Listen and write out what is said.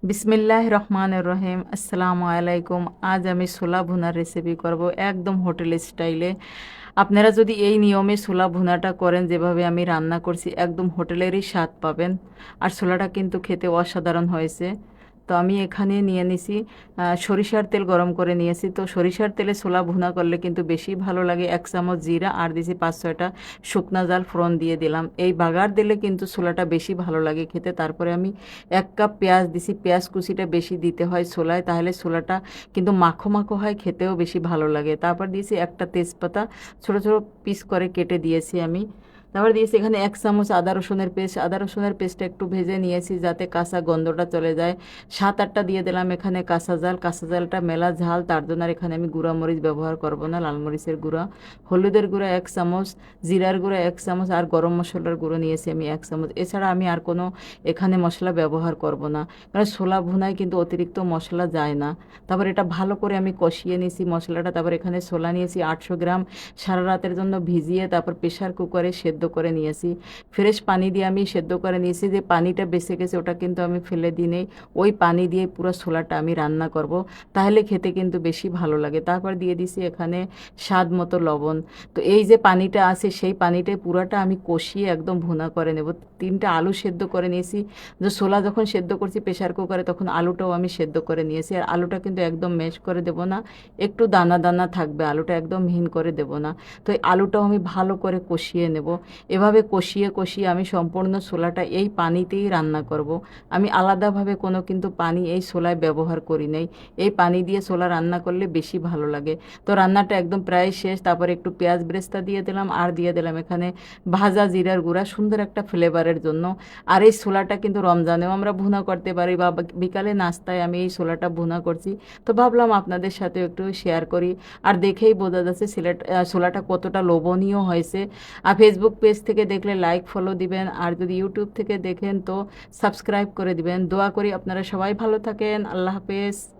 বিসমিল্লাহ রহমানির রহিম। আসসালামু আলাইকুম। আজ আমি ছোলা ভুনার রেসিপি করব একদম হোটেল স্টাইলে। আপনারা যদি এই নিয়মে ছোলা ভুনাটা করেন যেভাবে আমি রান্না করছি, একদম হোটেলেরই স্বাদ পাবেন। আর ছোলাটা কিন্তু খেতে অসাধারণ হয়েছে। তো আমি এখানে নিয়ে নিছি সরিষার তেল গরম করে নিয়েছি। তো সরিষার তেলে ছোলা ভুনা করলে কিন্তু বেশি ভালো লাগে। 1 চামচ জিরা আর দিছি 5-6টা শুকনা জাল ফোড়ন দিয়ে দিলাম। এই বাগার দিলে কিন্তু ছোলাটা বেশি ভালো লাগে খেতে। তারপরে আমি 1 কাপ পেঁয়াজ দিছি। পেঁয়াজ কুচিটা বেশি দিতে হয় ছোলায়, তাহলে ছোলাটা কিন্তু মাখো মাখো হয়, খেতেও বেশি ভালো লাগে। তারপর দিয়েছি একটা তেজপাতা, ছোট ছোট পিস করে কেটে দিয়েছি আমি। তারপর দিয়েছি এখানে 1 চামচ আদা রসুনের পেস্ট। আদা রসুনের পেস্টটা একটু ভেজে নিয়েছি যাতে কাঁচা গন্ধটা চলে যায়। 7-8টা দিয়ে দিলাম এখানে কাঁচা জাল। কাঁচা জালটা মেলা ঝাল, তার জন্য আর এখানে আমি গুঁড়া মরিচ ব্যবহার করব না, লাল মরিচের গুঁড়া। হলুদের গুঁড়া 1 চামচ, জিরার গুঁড়া 1 চামচ, আর গরম মশলার গুঁড়ো নিয়েছি আমি 1 চামচ। এছাড়া আমি আর কোনো এখানে মশলা ব্যবহার করব না, কারণ ছোলা ভুনায় কিন্তু অতিরিক্ত মশলা যায় না। তারপর এটা ভালো করে আমি কষিয়ে নিয়েছি মশলাটা। তারপর এখানে ছোলা নিয়েছি 800 গ্রাম, সারা রাতের জন্য ভিজিয়ে তারপর প্রেশার কুকারে সেদ্ধ করে নিয়েছি। ফ্রেশ পানি দিয়ে আমি সেদ্ধ করে নিয়েছি। যে পানিটা বেঁচে গেছে ওটা কিন্তু আমি ফেলে দিই নেই, ওই পানি দিয়ে পুরো ছোলাটা আমি রান্না করব, তাহলে খেতে কিন্তু বেশি ভালো লাগে। তারপর দিয়ে দিছি এখানে স্বাদ মতো লবণ। তো এই যে পানিটা আছে সেই পানিটাই পুরাটা আমি কষিয়ে একদম ভুনা করে নেব। 3টা আলু সেদ্ধ করে নিয়েছি। যে ছোলা যখন সেদ্ধ করছি প্রেশার কুকারে, তখন আলুটাও আমি সেদ্ধ করে নিয়েছি। আর আলুটা কিন্তু একদম ম্যাশ করে দেব না, একটু দানা দানা থাকবে, আলুটা একদম মিহিন করে দেব না। তো এই আলুটাও আমি ভালো করে কষিয়ে নেব। এভাবে কষিয়ে কষিয়ে আমি সম্পূর্ণ ছোলাটা এই পানিতেই রান্না করব। আমি আলাদাভাবে কোনো কিন্তু পানি এই ছোলায় ব্যবহার করি নাই। এই পানি দিয়ে ছোলা রান্না করলে বেশি ভালো লাগে। তো রান্নাটা একদম প্রায় শেষ। তারপরে একটু পেঁয়াজ বেরেস্তা দিয়ে দিলাম, আর দিয়ে দিলাম এখানে ভাজা জিরার গুঁড়া, সুন্দর একটা ফ্লেভারের জন্য। আর এই ছোলাটা কিন্তু রমজানেও আমরা ভুনা করতে পারি, বা বিকালে নাস্তায় আমি এই ছোলাটা ভুনা করছি। তো ভাবলাম আপনাদের সাথে একটু শেয়ার করি। আর দেখেই বোঝা যাচ্ছে ছোলাটা কতটা লোভনীয় হয়েছে। আর ফেসবুক পেজ থেকে দেখলে লাইক ফলো দিবেন, আর যদি ইউটিউব থেকে দেখেন তো সাবস্ক্রাইব করে দিবেন। দোয়া করি আপনারা সবাই ভালো থাকেন। আল্লাহ হাফেজ।